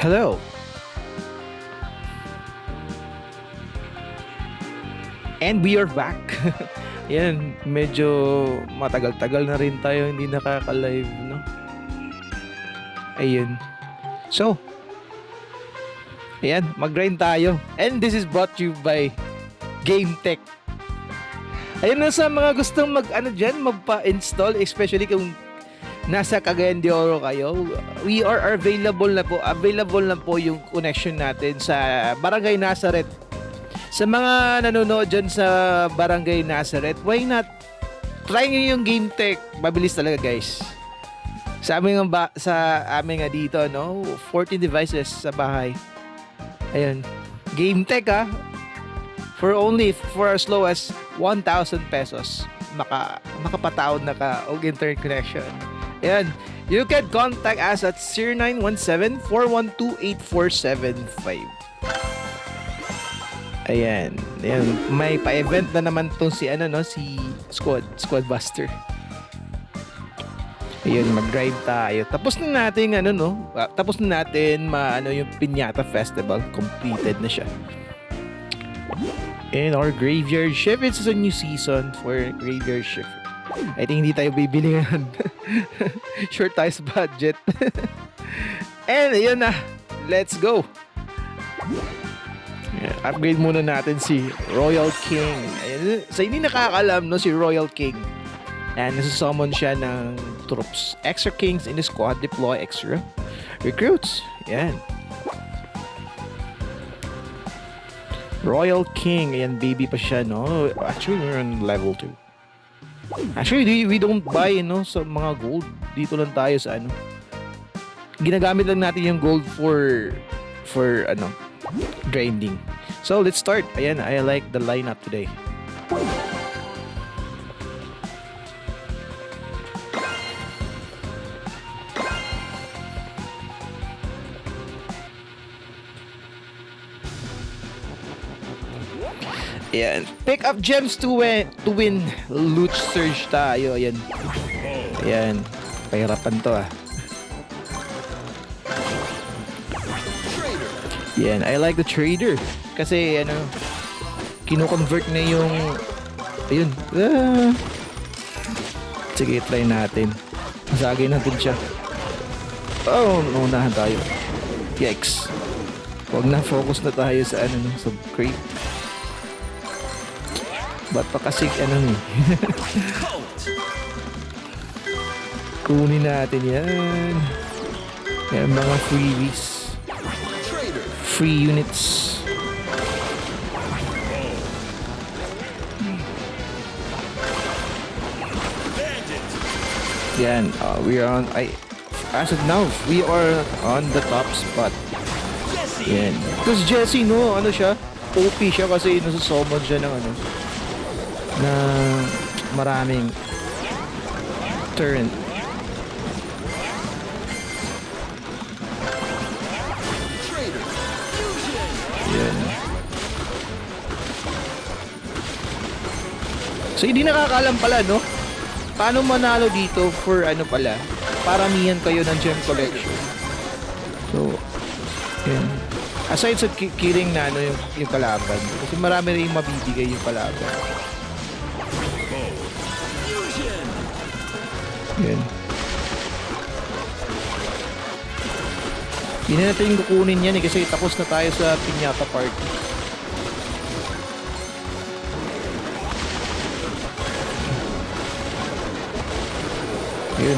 Hello. And we are back. Yan, medyo matagal-tagal na rin tayo hindi nakaka-live, no? Ayun. So, ayan, mag-grind tayo. And this is brought to you by Game Tech. Ayun na sa mga gustong magpa-install, especially kung nasa Cagayan de Oro kayo, we are available na po. Available na po yung connection natin sa Barangay Nazareth. Sa mga nanonood dyan sa Barangay Nazareth, why not try nyo yung Game Tech? Mabilis talaga, guys. Sa amin nga dito, no? 14 devices sa bahay. Ayun. Game Tech, ha? For as low as 1,000 pesos, makapatawad na ka og internet connection. Ayan. You can contact us at 0917-412-8475. Ayan. Ayan. May pa-event na naman tong si Squad Buster. Ayun, mag-drive tayo. Tapos na natin yung Piñata Festival. Completed na siya. And our graveyard shift, it's a new season for graveyard shift. I think hindi tayo bibili ngayon. Short tayo sa budget. And ayun na. Let's go. Yeah, upgrade muna natin si Royal King. Ayun, sa hindi nakakalam, no, si Royal King. And nasusummon siya ng troops. Extra kings in the squad deploy extra recruits. Yan. Royal King. Ayan, baby pa siya, no? Actually, we're on level 2. Actually, we don't buy, no, sa mga gold. Dito lang tayo sa ginagamit lang natin yung gold for grinding. So, let's start. Ayan, I like the lineup today. Ayan. Pick up gems to win. Loot surge tayo. Ayan. Ayan. Pahirapan to, Ayan. I like the trader. Kasi, kino-convert na yung... Ayun. Sige, try natin. Masagay natin siya. Oh, naunahan tayo. Yikes. Huwag na, focus na tayo sa sa crate. Ba't pa kasi kunin natin yan. Yan mga freebies. Free units. Yan. We are on... as of now, we are on the top spot. Yan. Tapos Jesse, no? Siya? OP siya kasi nasusummon siya ng na maraming turn. Yan. So hindi nakakaalam pala, no? Paano manalo dito for pala? Paramihan kayo ng gem collection. So, yan. Aside sa killing na yung kalaban. Kasi marami rin mabibigay yung kalaban. Yan. Hindi na natin kukunin yan kasi tapos na tayo sa Piñata Party. Yun.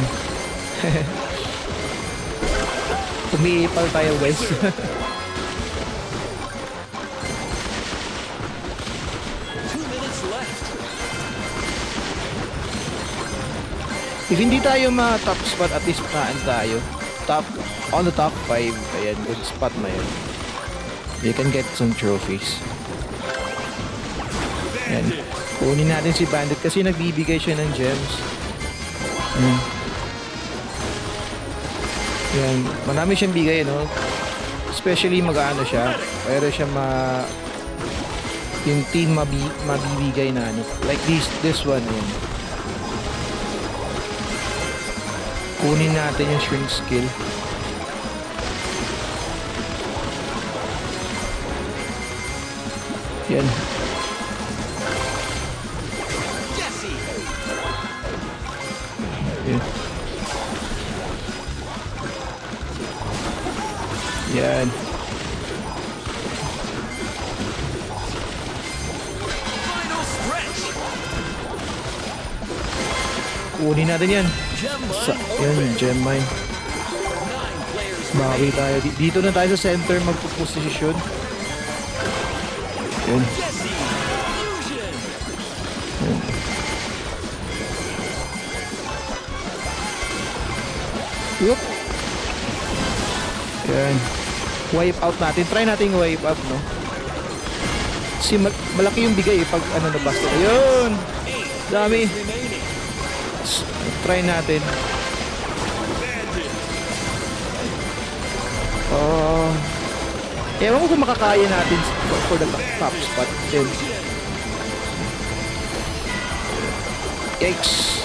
Umiipal tayo, guys. If hindi tayo ma-top spot, at least tayo. On the top 5. Ayan, good spot na yun. You can get some trophies. Ayan. Kunin natin si Bandit kasi nagbibigay siya ng gems. Ayan. Marami siyang bigay, no? Especially siya. Pero siya yung team mabibigay na like this one. Ayan. Kunin natin yung shrink skill. Yan. Yan. Yan. Kunin natin yan. Yan, gem mine. Bawi tayo. Dito na tayo sa center magpuposisyon. Yan. Yan. Yup. Yan. Wipe out natin. Try natin wipe out, no? Kasi malaki yung bigay pag ano na basta. Ayun! Dami. Try natin. Ewan ko kung makakaya natin for the top spot. Then, yikes.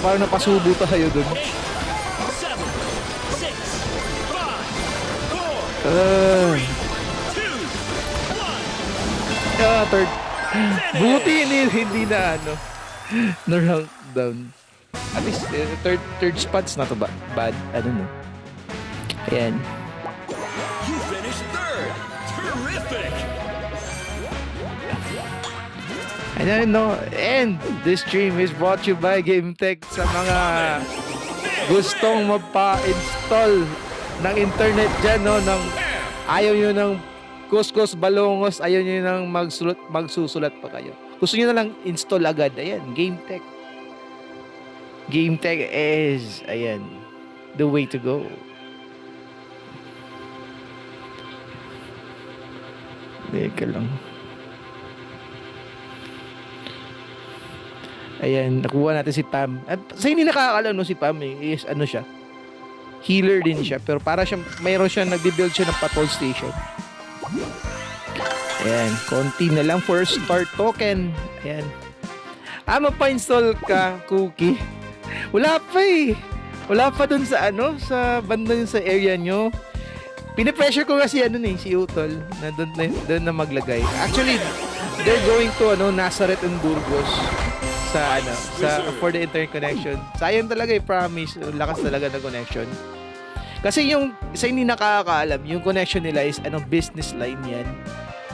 Parang napasubo tayo dun. Third. Buti hindi na ano. No rank down. At least third spot's not so bad. I don't know. Ayan. You finished third. Terrific. And this stream is brought to you by GameTech sa mga gustong mapa-install ng internet dyan, no? Ayaw nyo ng kuskus balongos, ayaw nyo ng magsusulat pa kayo. Gusto nyo na lang install agad. Ayan, GameTech. GameTech is, ayan, the way to go. Teka lang. Ayan, nakuha natin si Pam. At sa hindi nakakaalam, no, si Pam is ano siya, healer din siya. Pero para siya, mayroon siya, nagbibuild siya ng patrol station. Ayan, konti na lang for start token. Ayan. Mapa-install ka, Cookie. Wala pa eh. Wala pa dun sa ano, sa banda yun sa area nyo. Pinipressure ko kasi si Utol na doon na maglagay. Actually, they're going to Nazareth and Burgos sa for the internet connection. Sayang talaga promise, lakas talaga ng connection. Kasi yung sa hindi nakakaalam, yung connection nila is business line yan.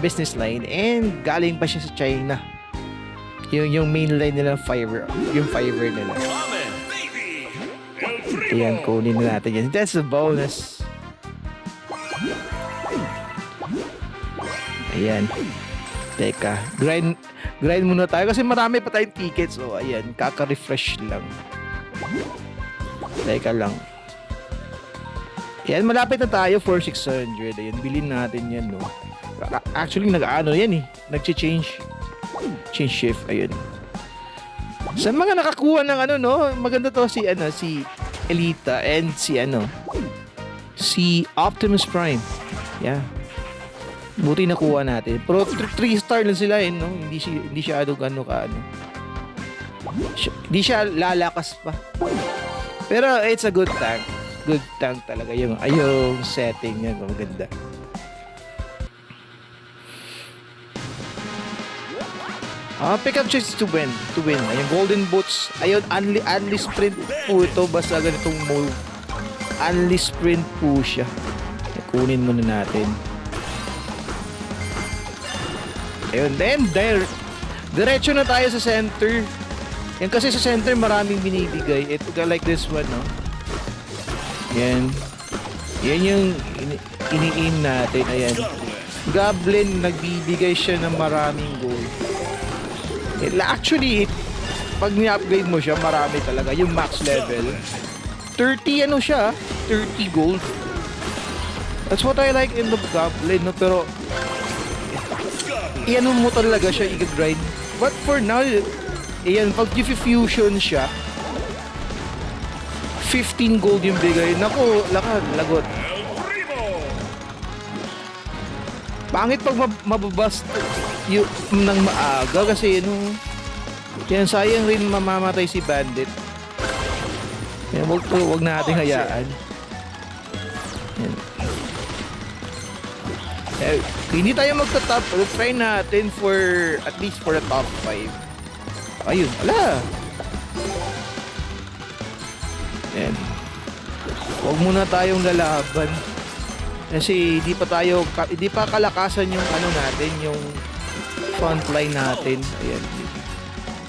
Business line and galing pa siya sa China. Yung main line nila fiber, yung fiber nila. Ayan, kunin na natin yan. That's a bonus. Ayan. Teka, grind muna tayo kasi marami pa tayong tickets. So, ayan, kaka-refresh lang. Teka lang. Ayan, malapit na tayo for 600. Ayan, bilhin natin yan, no. Actually, yan eh. Nag-change shift. Ayun. Sa mga nakakuha ng maganda to si Elita and si Optimus Prime. Yeah. Buti nakuha natin. Pero 3 star lang sila no? Hindi siya hindi siya lalakas pa. Pero it's a good tank. Good tank talaga yung setting niya, maganda. Pick up chance to win. Ayun, golden boots. Ayun, only sprint po ito. Basta ganitong move. Only sprint po siya. Kunin muna natin. Ayun, then diretso na tayo sa center. Yan kasi sa center maraming binibigay. Ito like this one, no? Yan. Yan yung ini-aim natin. Ayan. Goblin, nagbibigay siya ng maraming gold. Actually, pag ni-upgrade mo siya, marami talaga. Yung max level. 30 siya? 30 gold. That's what I like in the Goblin, no? Pero iyan mo talaga siya i-grind. But for now, iyan, pag fusion siya, 15 gold yung bigay. Naku, lagot. Pangit pag mababast yung nang maaga kasi yan, sayang rin mamamatay si Bandit. Yan, wag nating hayaan. Yan. Kung hindi tayo magta-top, try natin for at least for a top 5. Ayun, ala. Ayan. Huwag muna tayong lalaban. Kasi hindi pa kalakasan yung ano natin, yung front line natin. Ayan.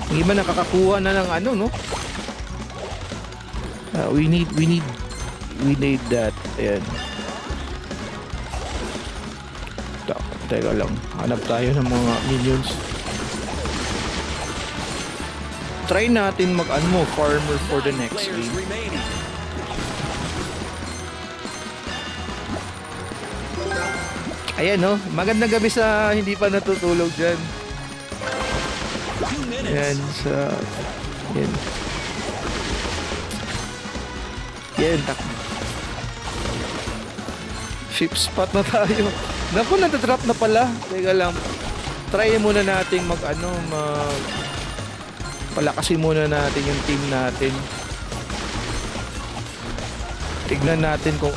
Yung iba nakakakuha na ng ano, no? We need that. Ayan. Teka lang. Hanap tayo ng mga minions. Try natin farmer for the next Players game. remaining. Ayan, no? Magandang gabi sa hindi pa natutulog dyan. 2 minutes. Ayan, Ayan. Yan, fifth spot na tayo. Naku, natatrap na pala. Teka lang. Try muna natin palakasin muna natin yung team natin. Tignan natin kung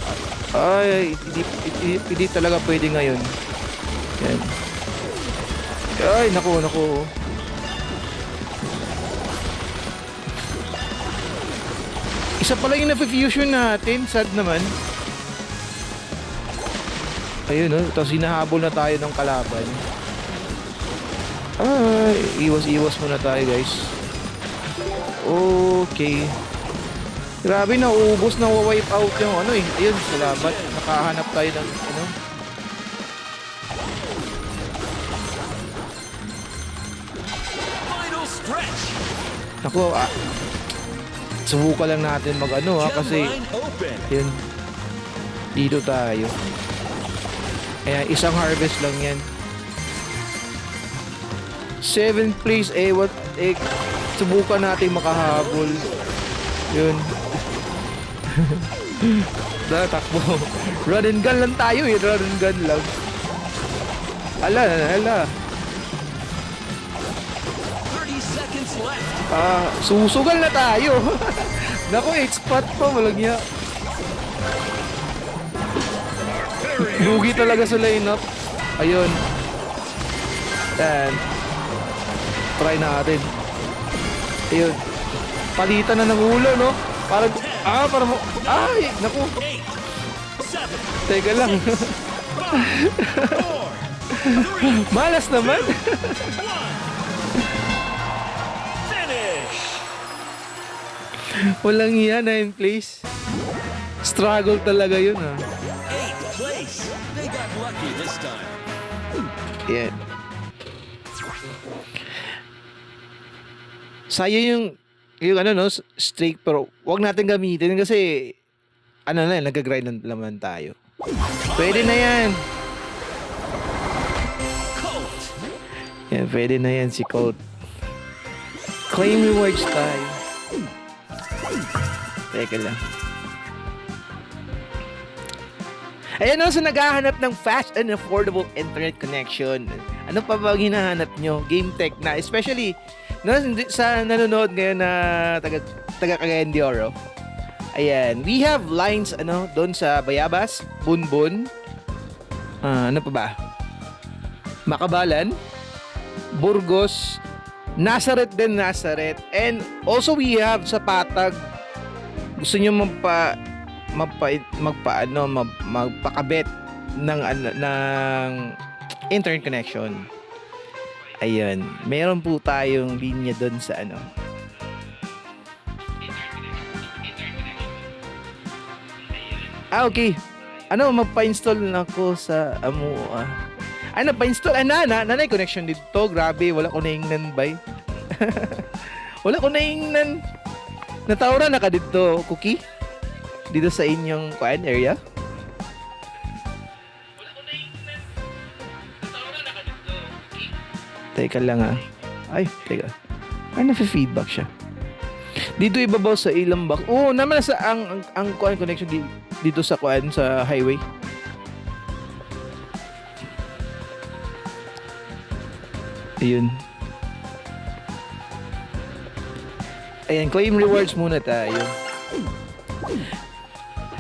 hindi talaga pwede ngayon. Yan. Ay, naku. Isa pala yung na-fusion natin. Sad naman. Ayun, no? Tapos hinahabol na tayo ng kalaban. Iwas muna tayo, guys. Okay. Grabe, nauubos na wipe out yung ano eh. Ayun, salamat. Nakahanap tayo ng ano. Final stretch. Naku, subukan lang natin kasi Gem line open. yun, dito tayo. Kaya isang harvest lang yan. 7th place, subukan natin makahabol. Yun. Takbo. Run and gun lang tayo eh. Run and gun lang. Ala. 30 seconds left. Susugal na tayo. Naku, 8 spot pa. Walang niya. Lugi talaga sa lineup. Ayun. Yan. Try natin. Ayun. Palitan na ng ulo, no? Parang, naku. 8, 7, Teka lang. 4, 3, Malas naman. 1. Finish. Walang iya, 9th place. Struggle talaga yun, 8th place. They got lucky this time. Yan. Sayang yung streak, pero wag natin gamitin kasi nag-grind naman tayo. Pwede na yan. Colt. Yan, pwede na yan si Colt. Claim rewards tayo. Teka lang. Ayan, so naghahanap ng fast and affordable internet connection. Ano pa ba hinahanap nyo? Game Tech na, especially sa nanonood ngayon na taga Cagayan de Oro. Ayan, we have lines doon sa Bayabas, Bunbun, ano pa ba? Makabalan, Burgos, Nazareth, and also we have sa Patag. Gusto niyo magpakabit ng internet connection. Ayun, meron po tayong linya doon sa okay. Magpa-install na ako sa AMUA. Napa-install. Nanay connection dito. Grabe, wala ko naingnan bay. Wala ko naingnan. Natawra na ka dito, Cookie? Dito sa inyong area? Teka lang Ay, teka. Nafe-feedback siya. Dito ibabaw sa Ilambak. Oo, naman sa ang connection dito sa sa highway. Ayun. Ayan, claim rewards muna tayo.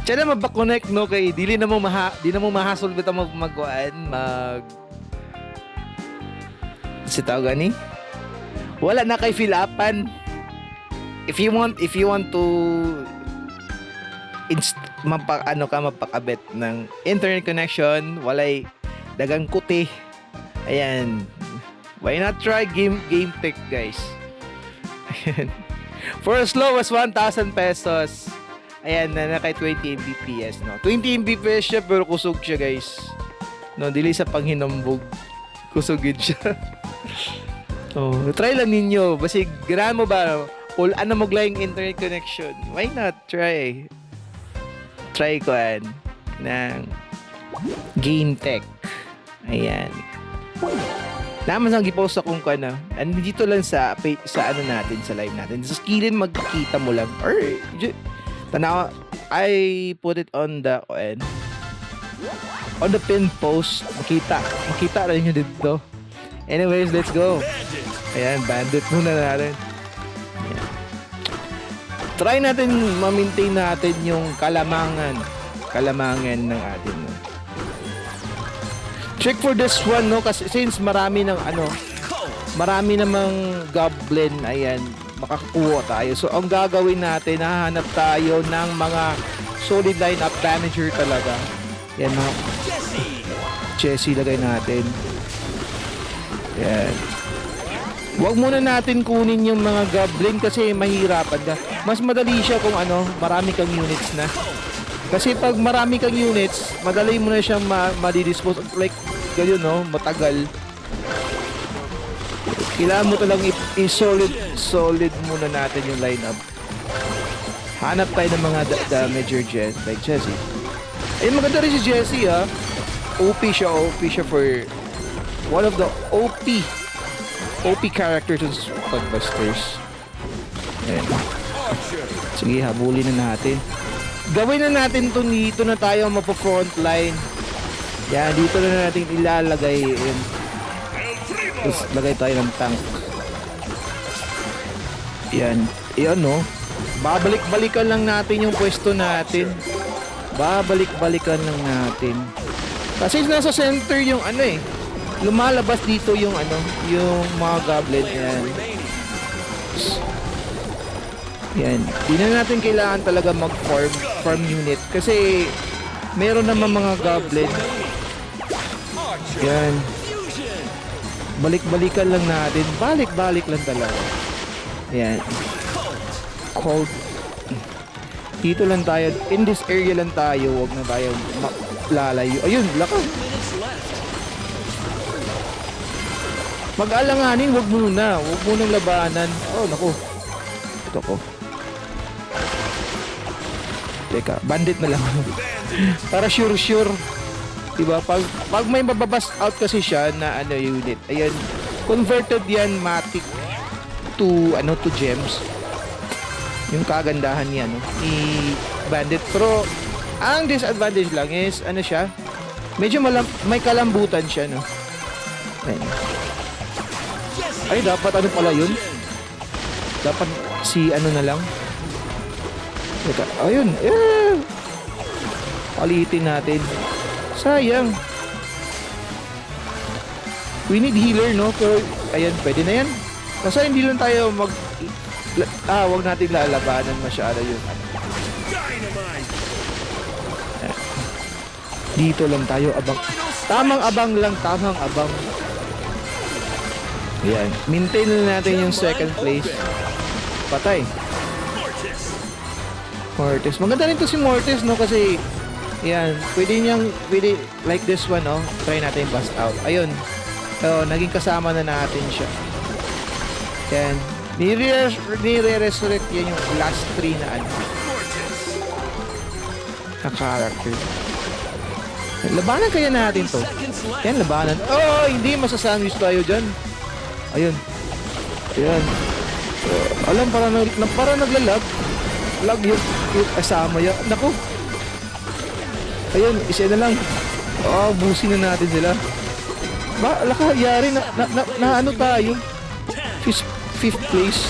Siya na mabakonect no kay dili na mo di na mo mahasol bitaw magkuan si tao gani. Wala na kay fill upan. If you want to mapakabit ng internet connection, walay dagang kuti. Ayan. Why not try Game Tech, guys? Ayan. For as low as 1,000 pesos. Ayan, na kay 20 Mbps, no? 20 Mbps siya, pero kusog siya, guys. No, dili sa panghinambog. Kusugin siya. Oh, try lang ninyo. Basi, ganahan mo ba? Kung ano maglayang internet connection, why not try? Try ko ng Game Tech. Ayan. Naman ang gipost akong ano. Dito lang sa ano natin, sa live natin. Sa skillin magkikita mo lang. Or, tanawa, I put it on the pin post. Makita rin nyo dito. Anyways, let's go. Ayan, bandit muna natin. Ayan. Try natin ma-maintain natin yung kalamangan ng atin. No? Check for this one, no? Kasi since marami namang goblin, ayan, makakuha tayo. So, ang gagawin natin, hahanap tayo ng mga solid lineup damager talaga. Yan, mga Jessie lagay natin. Yan. Huwag muna natin kunin yung mga goblin kasi mahirapan ka. Mas madali siya kung marami kang units na. Kasi pag marami kang units, madali mo na siyang madidispose. Like, ganyan, no? Matagal. Kailangan mo talang i-solid muna natin yung lineup. Hanap tayo ng mga damager like Jessie. Ayun, maganda rin si Jessie, ha? OP siya for one of the OP characters in Blockbusters. Ayan. Sige, habulin na natin. Gawin na natin ito, dito na tayo mapo-frontline. Yan, dito na natin ilalagay. Tapos lagay tayo ng tank. Yan. Yan, no? Babalik-balikan lang natin yung pwesto natin. Babalik-balikan lang natin. Kasi nasa center yung lumalabas dito yung yung mga goblin. Yan. Yan. Di na natin kailangan talaga mag-farm unit kasi meron naman mga goblin. Yan. Balik-balikan lang natin. Balik-balik lang talaga. Yan. Cold. Dito lang tayo. In this area lang tayo. Huwag na tayo lalayo. Ayun, lakas. Mag-alanganin, huwag muna. Huwag munang labanan. Oh, naku. Ito ko. Teka, bandit na lang. Para sure. Diba? Pag may mababast out kasi siya na unit. Ayan. Converted yan matic to gems. Yung kagandahan niya, no? I-bandit. Pero, ang disadvantage lang is, siya? Medyo may kalambutan siya, no? Ayan. Ay, dapat pala yun? Dapat si na lang? Teka, ayun. Palitin natin. Sayang. We need healer, no? Pero, ayan, pwede na yan. Kasi hindi lang tayo wag natin lalabanan masyado yun. Dito lang tayo, abang. Tamang abang. Ayan. Maintain na natin yung second place. Patay. Mortis. Maganda rin to si Mortis, no? Kasi, ayan, pwede like this one, no? Try natin yung bust out. Ayun. So, naging kasama na natin siya. Ayan. Nire-resurrect yan yung last 3 na na character. Labanan kaya natin to. Yan, labanan. Oh, hindi masasandwich tayo dyan. Ayun. Ayan. Alam, para naglalag. Lag yung kasama yan. Naku. Ayun, isa na lang. Oh, busin na natin sila. Yari na tayo. Fifth place.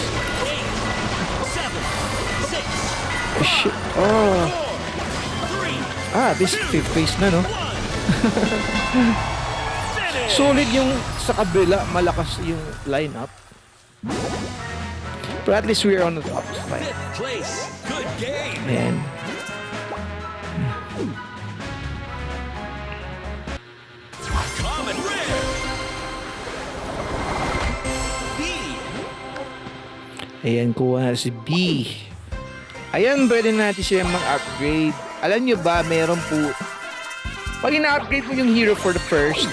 Oh, shit. Oh. This fifth phase na, no? Solid yung sa kabila, malakas yung lineup. But at least we're on the top spot. Fifth place. Good game. Ayan. Common rare. B. Ayan, kuha na si B. Ayan, pwede natin siya mag-upgrade. Alam nyo ba, meron po, pag ina-upgrade mo yung hero for the first,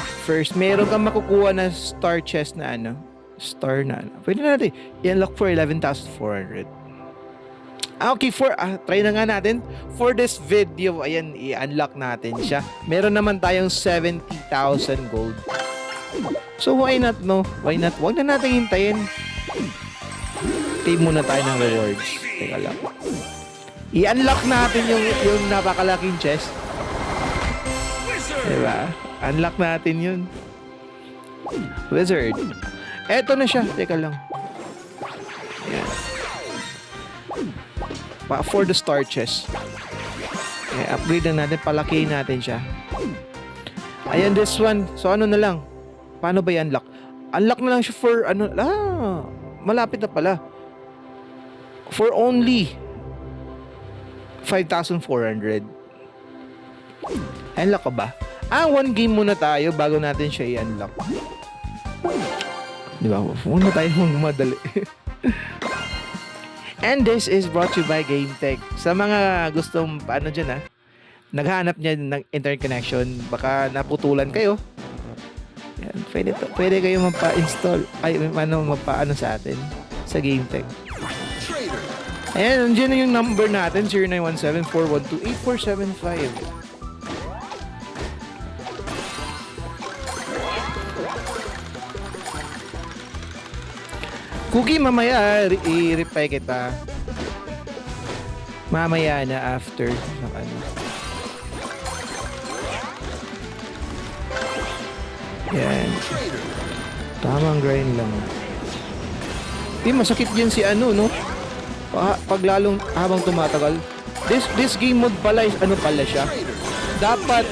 meron kang makukuha na star chest na ano, star na ano. Pwede na natin, i-unlock for 11,400. Okay, try na nga natin. For this video, ayan, i-unlock natin siya. Meron naman tayong 70,000 gold. So, why not, no? Why not? Huwag na natin hintayin. Pay muna tayo ng rewards. Teka lang. I-unlock natin yung napakalaking chest. Diba? Unlock natin yun. Wizard. Eto na siya. Teka lang. Ayan. For the star chest. Okay, upgrade na natin. Palakihin natin siya. Ayan, this one. So, ano na lang? Paano ba i-unlock? Unlock na lang siya for, malapit na pala. For only 5,400. Unlock ka ba? One game muna tayo bago natin siya i-unlock. Diba? Muna tayo magmadali. And this is brought to you by GameTech. Sa mga gustong, naghahanap niya ng internet connection, baka naputulan kayo. Yan, pwede kayo magpa-install, magpa-ano sa atin, sa GameTech. Ayan, nandiyan na yung number natin, 0917-412-8475. Cookie, mamaya, i-reply kita. Mamaya na after. Yan. Tamang grind lang. Masakit yun si no? Pag lalong habang tumatagal. This game mode pala is pala siya. Dapat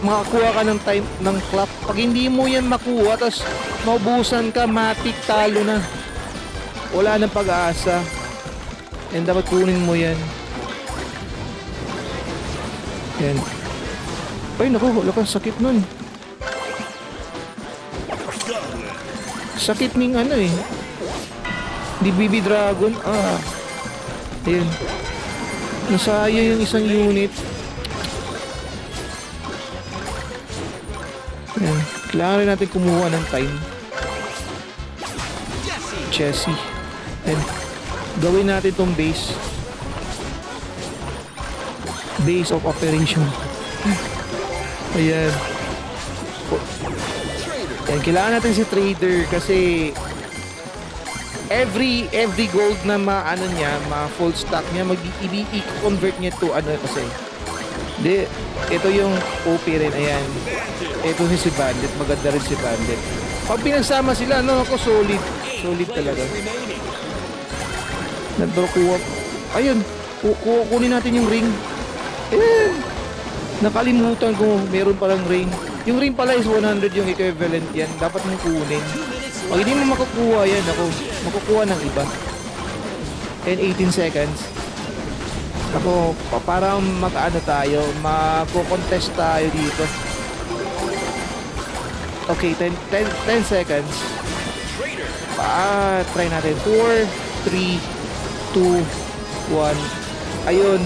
makakuha ka ng time ng clock. Pag hindi mo yan makuha, tapos maubusan ka, matik, talo na. Wala nang pag-asa. And dapat kunin mo yan. Yan. Ay, naku, sakit nun. Sakit ning DBB Dragon. Ayun. Nasaya yung isang unit. Ayan. Kailangan rin natin kumuha ng time. Jessie. And gawin natin tong base. Base of operation. Ayan. Ayan. Kailangan natin si trader kasi every gold na full stack niya, i-convert niya to kasi. Ito yung OP rin, ayan. Ito si Bandit, maganda rin si Bandit. Pag pinagsama sila, solid. Solid talaga. Kuha. Ayun, kunin natin yung ring. Ayan. Nakalimutan ko, meron palang ring. Yung ring pala is 100 yung equivalent yan. Dapat mong kunin. Pag hindi mo makukuha yan, makukuha ng iba. And 18 seconds. Para tayo, magko-contest tayo dito. Okay, 10 seconds. Try natin. 4, 3, 2, 1. Ayun.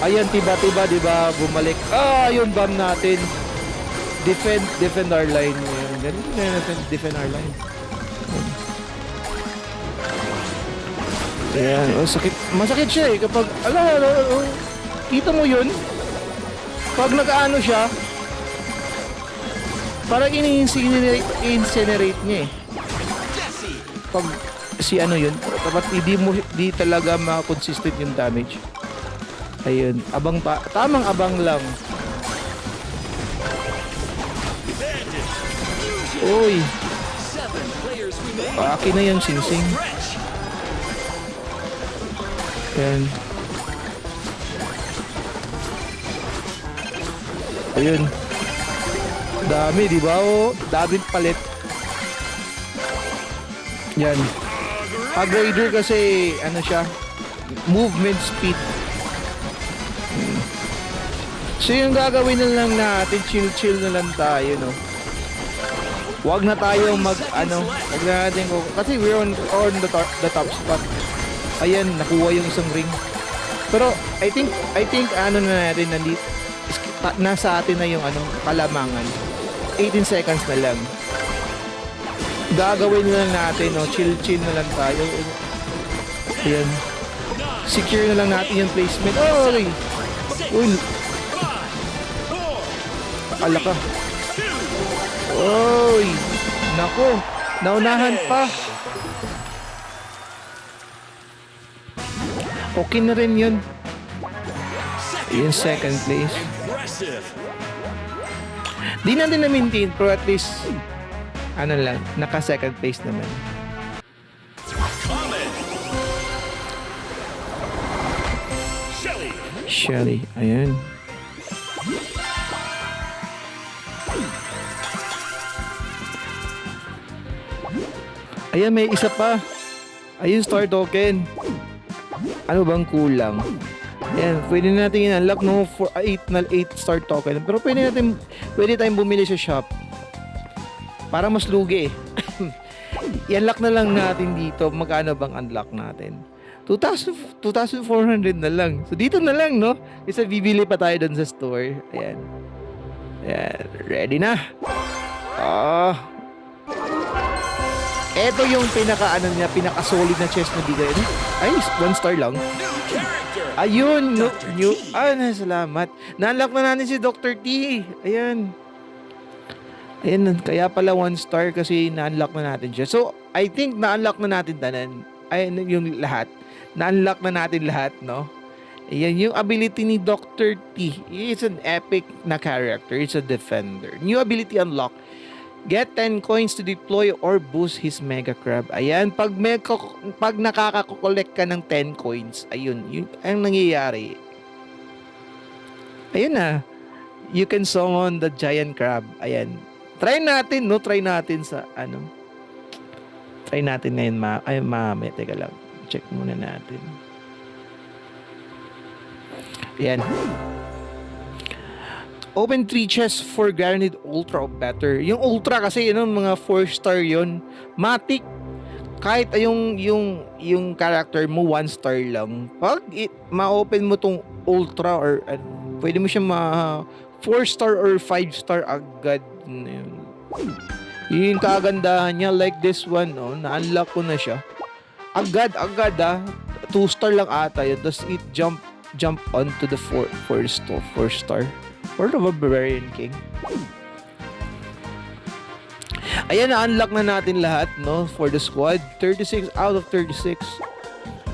Ayan, tiba, diba? Bumalik. Ayun, bomb natin. Defend our line. Ganun na defend our line. Ayan. Sakit. Masakit siya kapag, kita mo yun? Pag nag-ano siya, parang ini-incinerate niya Pag yun, dapat di talaga ma-consistent yung damage. Ayun, tamang abang lang. Uy. Akin na yung singsing. Ayan. Ayun. Dami, di ba? Oh, daming palit. Yan. Hog Rider kasi, ano siya, movement speed. So yung gagawin na lang natin, chill na lang tayo, no? Wag na tayo wag na natin kasi we're on the top spot. Ayan, nakuha yung isang ring. Pero I think ano na natin nasa atin na yung kalamangan. 18 seconds na lang. Gagawin na lang natin, no? Chill na lang tayo. Ayan. Secure na lang natin yung placement. Oh, okay. Uy. Akala ka. Oy. Nako. Naunahan pa. Okay na rin yun. Yung second place. Di natin na-maintain pero at least naka second place naman. Shelly. Ayan. Ayan, may isa pa. Ayun, star token. Ano bang kulang? Ayan, pwede natin i-unlock for 8 star token. Pero pwede tayong bumili sa shop. Para mas lugi. I-unlock na lang natin dito. Magkano bang unlock natin? 2,400 na lang. So dito na lang, no? Isa bibili pa tayo doon sa store. Ayan. Ayan. Ready na. Ito yung pinaka-solid na chest na bigay. Ay, 1 star lang. Ayun, salamat. Na-unlock na natin si Dr. T. Ayan. Ayan, kaya pala 1 star kasi na-unlock na natin siya. So, I think na-unlock na natin yung lahat. Na-unlock na natin lahat, no? Ayan, yung ability ni Dr. T. It's an epic na character. It's a defender. New ability unlock. Get 10 coins to deploy or boost his Mega Crab. Ayan, pag nakaka-collect ka ng 10 coins, ayun, yun ang nangyayari. Ayun na. You can summon the Giant Crab. Ayan. Try natin, no? Try natin ngayon, mami. Teka lang. Check muna natin. Ayan. Open 3 chests for guaranteed ultra or better. Yung ultra kasi mga 4 star yon. Matic. Kahit yung character mo 1 star lang. Pag ma-open mo tong ultra or pwede mo siya 4 star or 5 star agad. Yung kagandahan niya like this one, na-unlock ko na siya. Agad 2 star lang ata yun. Tapos it jump onto the 4 star. Or the Barbarian King. Ayan, na-unlock na natin lahat, no? For the squad. 36 out of 36.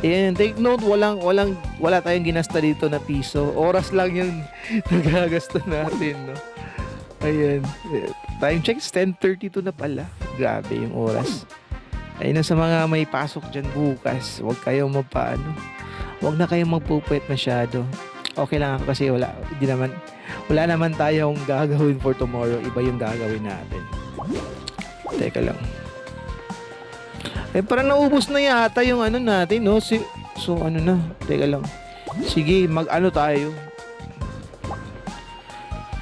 Ayan, take note, wala tayong ginasta dito na piso. Oras lang yung nagagasta natin, no? Ayan. Time check, 10:32 na pala. Grabe yung oras. Ayun na sa mga may pasok dyan bukas. Huwag na kayong magpupwet masyado. Okay lang ako kasi wala naman tayong gagawin for tomorrow. Iba yung gagawin natin. Teka lang. Parang naubos na yata yung natin, no? So, na? Teka lang. Sige, tayo.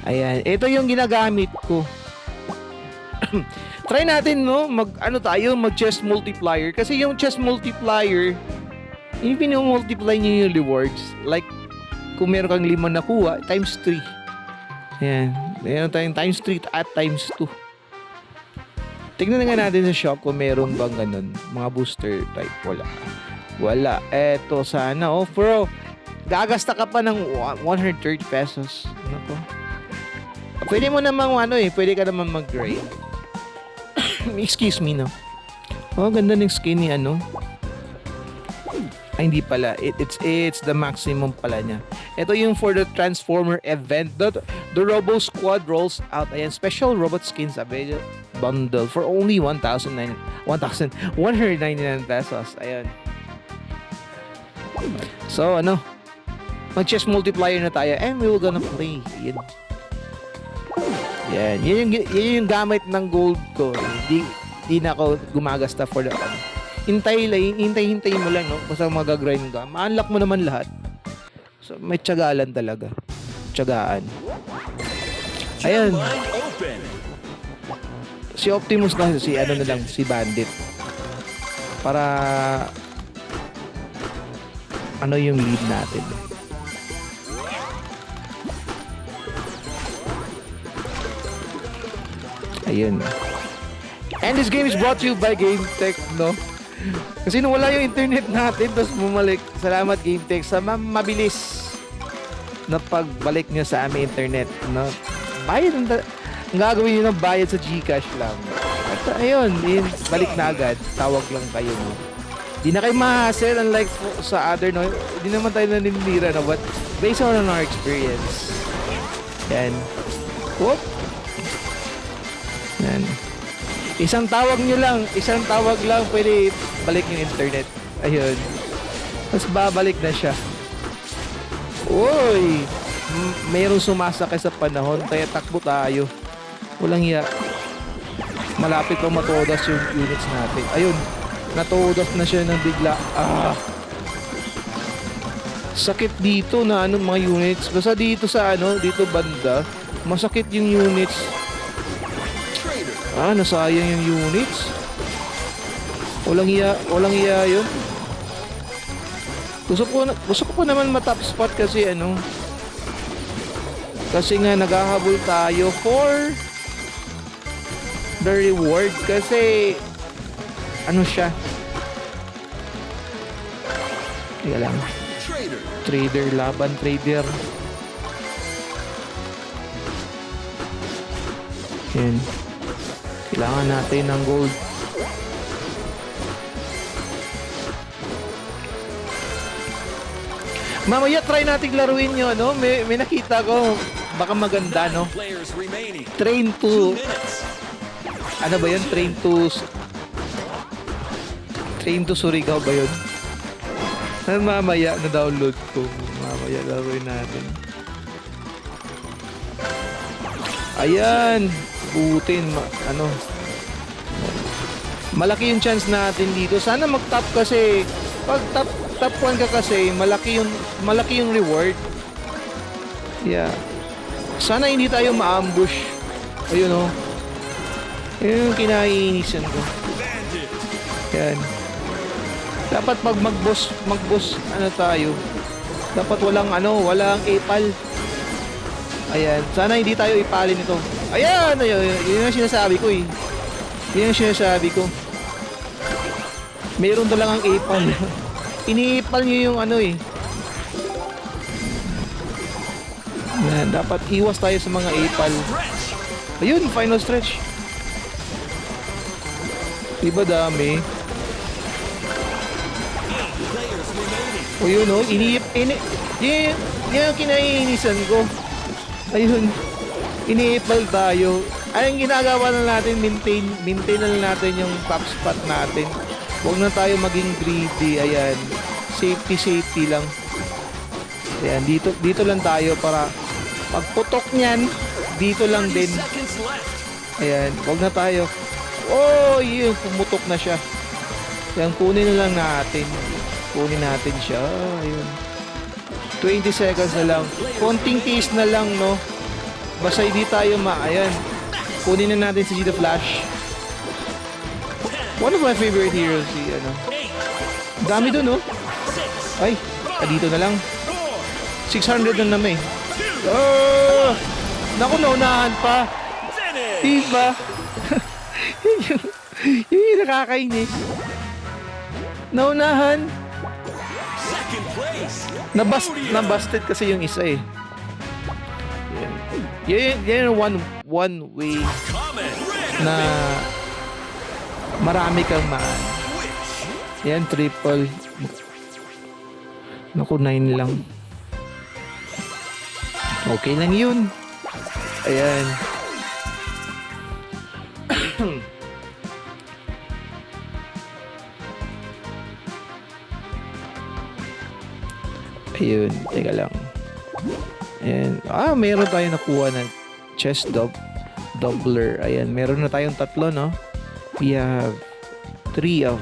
Ayan. Ito yung ginagamit ko. Try natin, no? Mag-chest multiplier. Kasi yung chest multiplier, yung pinumultiply nyo yung rewards. Like, kung meron kang 5 nakuha, times 3. Ayan. Meron tayong times 3 at times 2. Tignan nga natin sa shop kung meron bang ganun. Mga booster type. Wala. Eto sana. Bro. Gagasta ka pa ng 130 pesos. Ano to? Pwede mo namang pwede ka naman mag-grade. Excuse me, no? Ganda ng skin ni hindi pala. It's the maximum pala niya. Ito yung for the Transformer event. The Robo Squad rolls out. Ayan, special robot skins available bundle for only 1,199 pesos. Ayan. So, mag-chess multiplier na tayo and we will gonna play. Ayan. Yan. Yan yung gamit ng gold ko. Di na ako gumagasta for the hintay mo lang, no? Basta mag-grind ka. Ma-unlock mo naman lahat. So, may tiyagalan talaga. Tiyagaan. Ayan. Line open. Si Optimus na, si ano na lang, si Bandit. Para ano yung lead natin. Ayun. And this game is brought to you by GameTech, no? Kasi nung wala yung internet natin, tapos bumalik. Salamat GameTech sa mabilis na pagbalik nyo sa aming internet, no? Bayad ang gagawin nyo ng bayad sa GCash lang. At ayun, balik na agad. Tawag lang kayo, no? Di na kayo ma-hassle unlike sa other, no? Di naman tayo naninira, no? But based on our experience. Yan. Whoop! Yan. Isang tawag lang, pwede balik yung internet. Ayun. Tapos babalik na siya. Uy! Mayroong sumasakay sa panahon, kaya takbo tayo. Walang hiya. Malapit pa matodas yung units natin. Ayun. Natodas na siya ng bigla. Sakit dito na mga units. Basta dito sa dito banda, masakit yung units. Nasayang yung units. Walang iya yun. Gusto ko po naman matop spot kasi kasi nga naghahabol tayo for the reward kasi siya. Teka lang. Trader, laban trader. Yan. Kailangan natin ng gold. Mamaya try nating laruin yun, no? May nakita ko, baka maganda, no? Train to... Ano ba yun? Train to Surigao ba yun? Mamaya na-download ko. Mamaya laruin natin. Ayan! Butin, malaki yung chance natin dito. Sana mag-top kasi pag top 1 ka kasi malaki yung reward. Yeah. Sana hindi tayo ma-ambush. Ayun Ayun yung kinaiinisan ko. Yan. Dapat pag mag-boss tayo. Dapat walang epal. Ayan. Sana hindi tayo ipalin ito. Ayan! Yun ang sinasabi ko eh. Meron talagang ipal. Iniipal nyo yung Ayan, dapat iwas tayo sa mga ipal. Ayun, final stretch. Diba dami? O yun yan yung kinaiinisan ko. Ayun. Iniipal tayo. Ang ginagawa na natin, maintain na lang natin yung top spot natin. Huwag na tayo maging greedy. Ayan. Safety lang. Ayan, dito lang tayo para pagputok niyan, dito lang din. Ayan, huwag na tayo. Oh, yun, pumutok na siya. Ayan, kunin na lang natin. Kunin natin siya. Ayun. 20 seconds na lang. Konting tiis na lang, no? Basta hindi tayo ayan. Kunin na natin si Gita Flash. One of my favorite heroes, dami dun, no? Ay, dito na lang. 600 na naman eh. Oh! Naku, naunahan pa. Diba? yun yung nakakainis. Naunahan. Nabusted kasi yung isa eh. Yan one way na marami kang yan, triple. Naku, 9 lang. Okay lang yun. Ayan. Ayun, teka lang. Ayan. Mayroon tayo nakuha ng chest dog. doubler. Ayan, meron na tayong tatlo, no? We have 3 of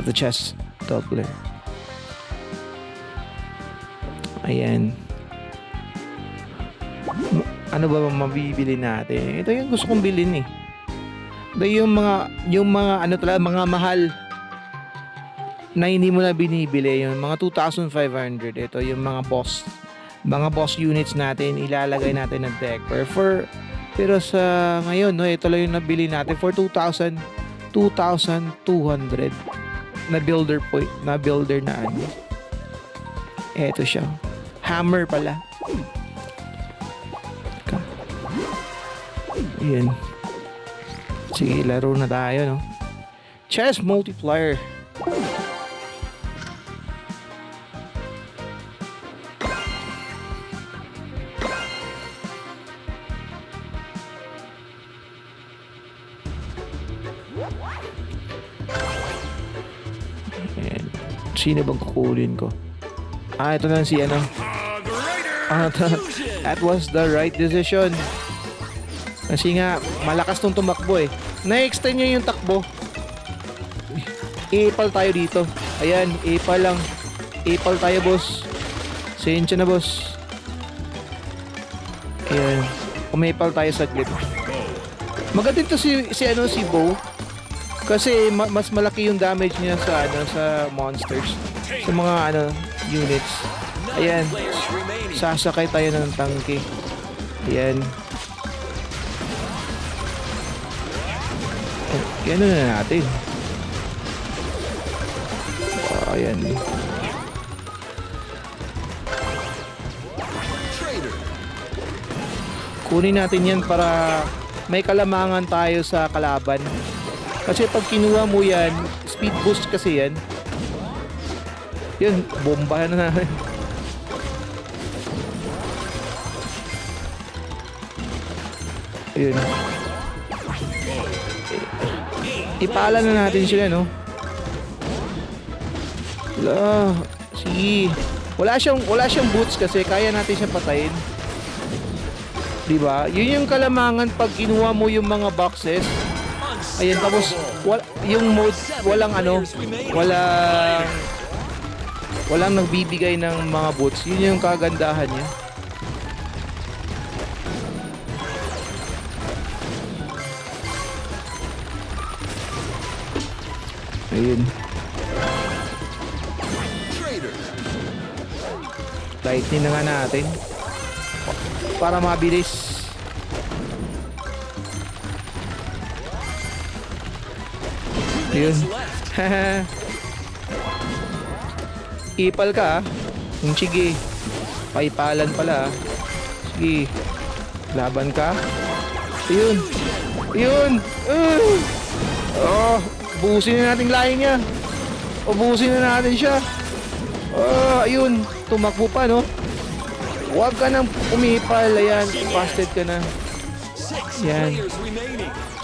the chest doubler. Ayan. Ano ba mabibili natin? Ito yung gusto kong bilhin eh. Ito yung mga ano talaga, mga mahal na hindi mo na binibili. Yung mga 2,500. Ito yung mga boss units natin. Ilalagay natin ng deck. Pero sa ngayon, no, ito lang yung nabili natin for 2,200 na builder na ano. Ito siya. Hammer pala. Ayan. Sige, laro na tayo, no? Chess multiplier. Ayan. Sino bang kukunin ko? Ito na si ano. That was the right decision. Kasi nga, malakas tong tumakbo eh. Na-extend niya yung takbo. Ipal tayo dito. Ayan, ipal lang. Ipal tayo, boss. Sensya na, boss. Ayan. Umipal tayo saglit. Maganda ito si Bo. Kasi mas malaki yung damage niya sa monsters. Sa mga units. Ayan. Sasakay tayo ng tangke. Ayan. Yan na natin. Ayan. Kunin natin yan para may kalamangan tayo sa kalaban. Kasi pag kinuha mo yan, speed boost kasi yan. Yun, bombahan na natin. Ayun. Ipala na natin sila, no? Sige. Wala siyang boots kasi kaya natin siya patayin. 'Di ba? Yun yung kalamangan pag kinuha mo yung mga boxes. Ayan, tapos yung mode walang nagbibigay ng mga boots. Yun yung kagandahan niya. Ayun. Lightning na nga natin para mabilis. Ayun. Ipal ka, sige. Paipalan pala. Sige. Laban ka. Ayun. Ayun. Buhusin na natin lahi niya. Buhusin na natin siya. Ayun. Tumakbo pa, no? Huwag ka nang umipal. Ayan. Busted ka na. Yan.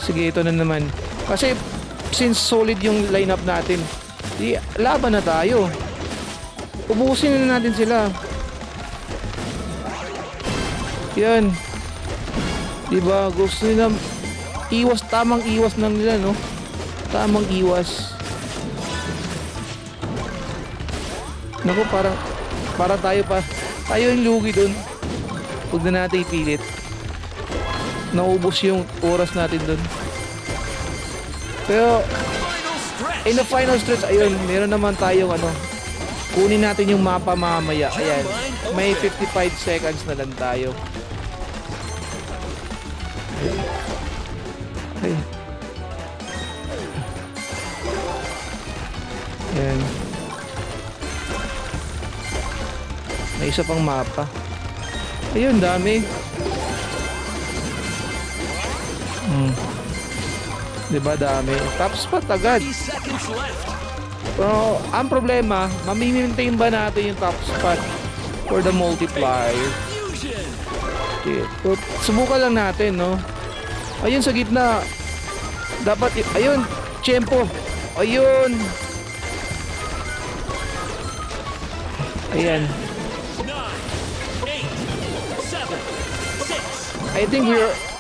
Sige, ito na naman. Kasi, since solid yung lineup natin, laban na tayo. Ubusin na natin sila. Yan. Diba? Gusto nila tamang iwas lang nila, no? Tamang iwas. Naku, para tayo yung lugi dun. Huwag na natin ipilit. Naubos yung oras natin dun. Pero in the final stretch, ayun, meron naman tayong kunin natin yung mapa mamaya. Ayan, may 55 seconds na lang tayo. Okay. Ayan. May isa pang mapa. Ayun, dami. Diba dami? Top spot agad. Pero ang problema, mamimaintain ba natin yung top spot for the multiplier? Okay. So, subukan lang natin, no? Ayun sa gitna. Dapat, ayun, tempo. Ayun. Ayan. I think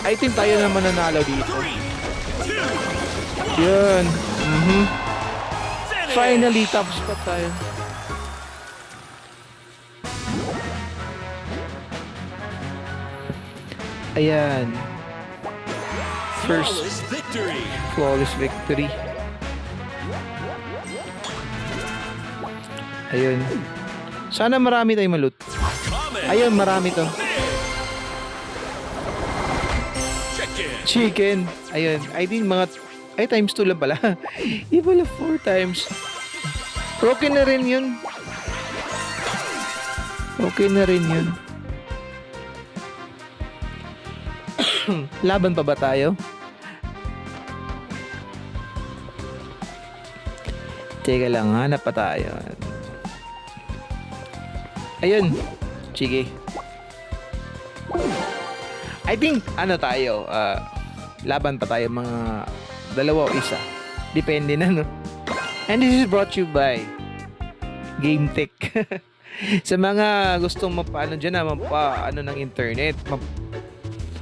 I think tayo naman nanalo dito. 3, 2, Yun. finish! Finally, top spot tayo. Ayan. First Flawless victory. flawless victory. Ayun. Sana marami tayong malut. Comment. Ayun, marami to. Chicken. Chicken. Ayun. I think mga... Ay, times 2 lang pala. Di pala 4 times. Okay na rin yun. Okay na rin yun. Laban pa ba tayo? Teka lang, hanap pa tayo. Ayun. Sige. I think, ano tayo, laban pa tayo mga dalawa o isa. Depende na, no? And this is brought to you by Game Tech. Sa mga gustong mapaano dyan na, ano ng internet,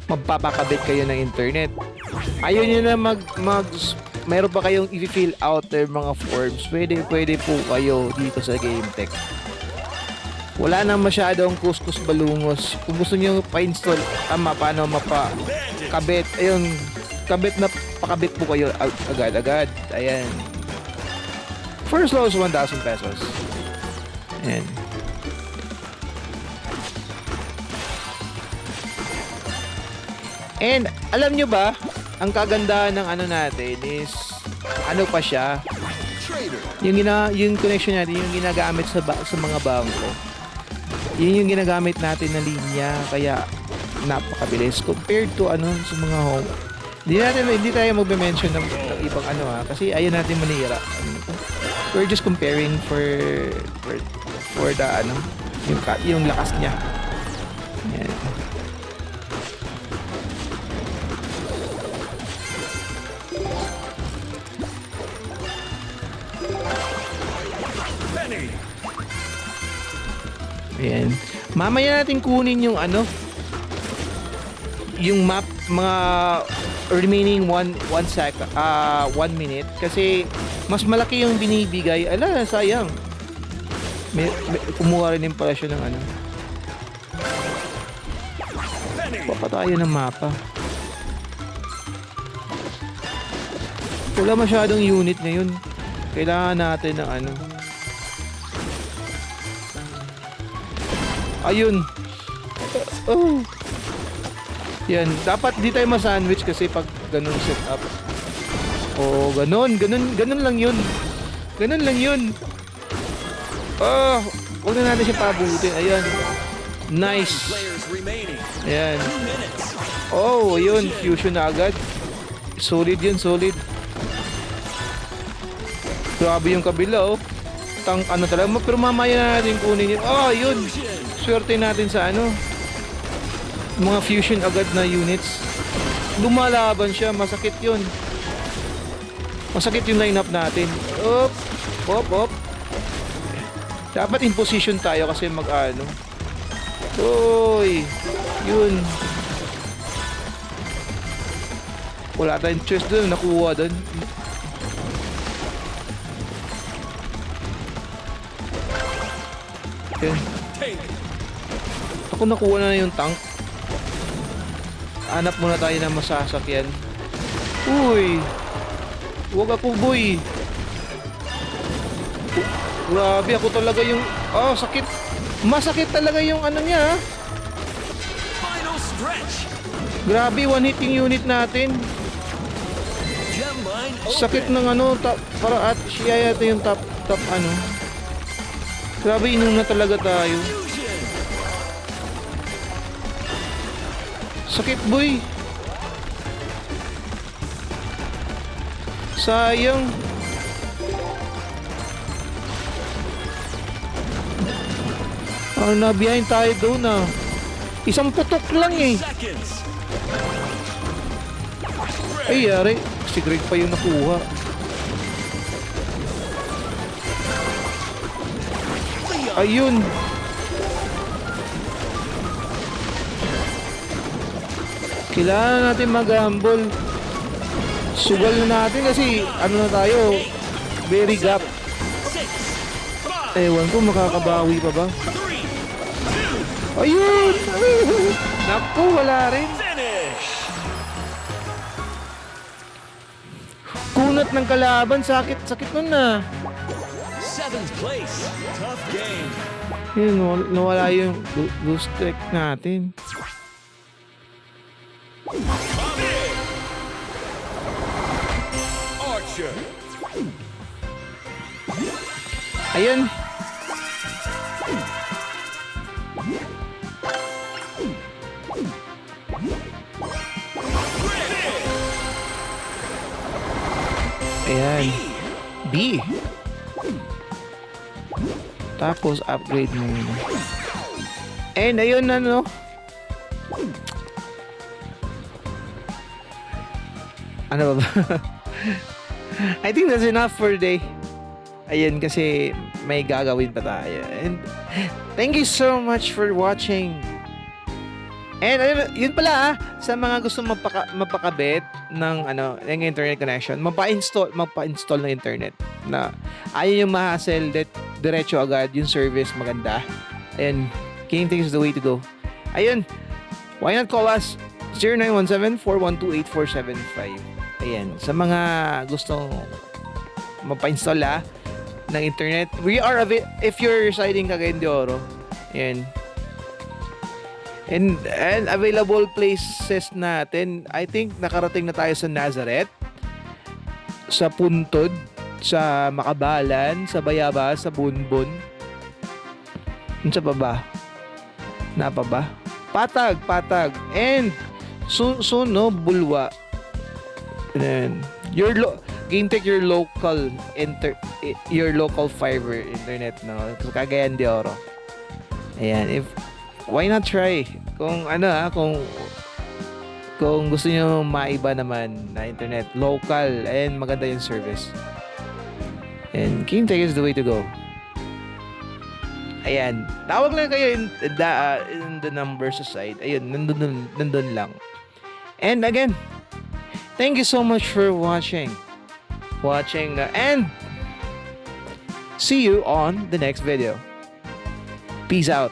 magpapakabit kayo ng internet. Ayun nyo na meron pa kayong i-fill out mga forms. Pwede po kayo dito sa Game Tech. Wala nang masyadong kuskus balungos. Kung gusto nyo pa-install, paano mapakabit. Ayun, kabit na pakabit po kayo agad-agad. Ayan. First low is 1,000 pesos. Ayan. And alam nyo ba, ang kagandahan ng ano natin is ano pa siya, Trader. yung connection natin, yung ginagamit sa mga bangko. Yun yung ginagamit natin na linya, kaya napakabilis compared to ano sa mga home. Hindi tayo magbe-mention ng ibang ano kasi ayaw natin manira. We're just comparing for the ano, yung lakas niya. Yan. Penny. Ayan. Mamaya natin kunin yung ano, yung map, mga remaining 1 minute kasi mas malaki yung binibigay. Ala, sayang. Kumuha rin pala siya ng ano. Penny. Papatayo ng mapa. Wala masyadong unit ngayon. Kailangan natin ng ano. Ayun. Oh. Yan. Dapat di tayo ma-sandwich kasi pag ganun setup. Oh, ganun lang yun. Ganun lang yun. Oh, huwag na natin siya pabutin. Ayan. Nice. Players remaining. Ayan. 2 minutes. Oh, ayun. Fusion na agad. Solid yun, solid. Grabe yung kabila, oh. Ano talaga. Pero mamaya na natin kunin yun. Oh, yun. Swerte natin sa ano. Mga fusion agad na units. Lumalaban siya. Masakit yun. Masakit yung lineup natin. Op. Dapat in position tayo kasi mag-ano. Uy. Yun. Wala tayong choice doon. Nakuha doon. Okay. Take. Ako nakuha na yung tank. Hanap muna tayo ng masasakyan. Uy! Huwag ako, boy! Grabe, ako talaga yung... Oh, sakit! Masakit talaga yung ano niya, ha? Final stretch. Grabe, one hit yung unit natin. Gem mine Sakit open. ng ano, para at siya yata yung top ano. Grabe, inom na talaga tayo. Fusion. Sakit, boy! Sayang. Nabiyahin tayo doon, ah. Isang putok lang, eh. Seconds. Ay, yari. Si Greg pa yung nakuha. Leon. Ayun. Kailangan natin mag-humble. Sugal na natin kasi ano na tayo, very gap. 6, 5, Ewan ko, makakabawi pa ba? 3, 2, Ayun! Naku, wala rin. finish. Kunat ng kalaban, sakit nun na. 7th place. Tough game. Yun, nawala yung lose streak natin. Archer. Ayun. Ayan. B. Tapos upgrade mo muna. And ayun ano. Ano ba ba? I think that's enough for today. Ayan kasi may gagawin pa tayo. And thank you so much for watching. And ayun, yun pala sa mga gusto mapakabit ng ng internet connection, mapa-install ng internet na ayaw yung ma-hassle, diretso agad yung service maganda. Ayun, GameTech is the way to go. Ayun, why not call us 0917-412-8475. Ayan, sa mga gustong mapa-install ng internet, we are if you're residing Cagayan de Oro. Ayan. And available places natin, I think nakarating na tayo sa Nazareth, sa Puntod, sa Makabalan, sa Bayabas, sa Bunbun. Ano sa baba? Napa ba? Patag. And soon no, Bulwa. And GameTech, your local fiber internet, no? Cagayan de Oro. Ayan, why not try? Kung kung gusto niyo maiba naman na internet, local, and maganda yung service. And GameTech is the way to go. Ayan, tawag lang kayo in the numbers side. Ayun, nandun lang. And again, thank you so much for watching, and see you on the next video. Peace out.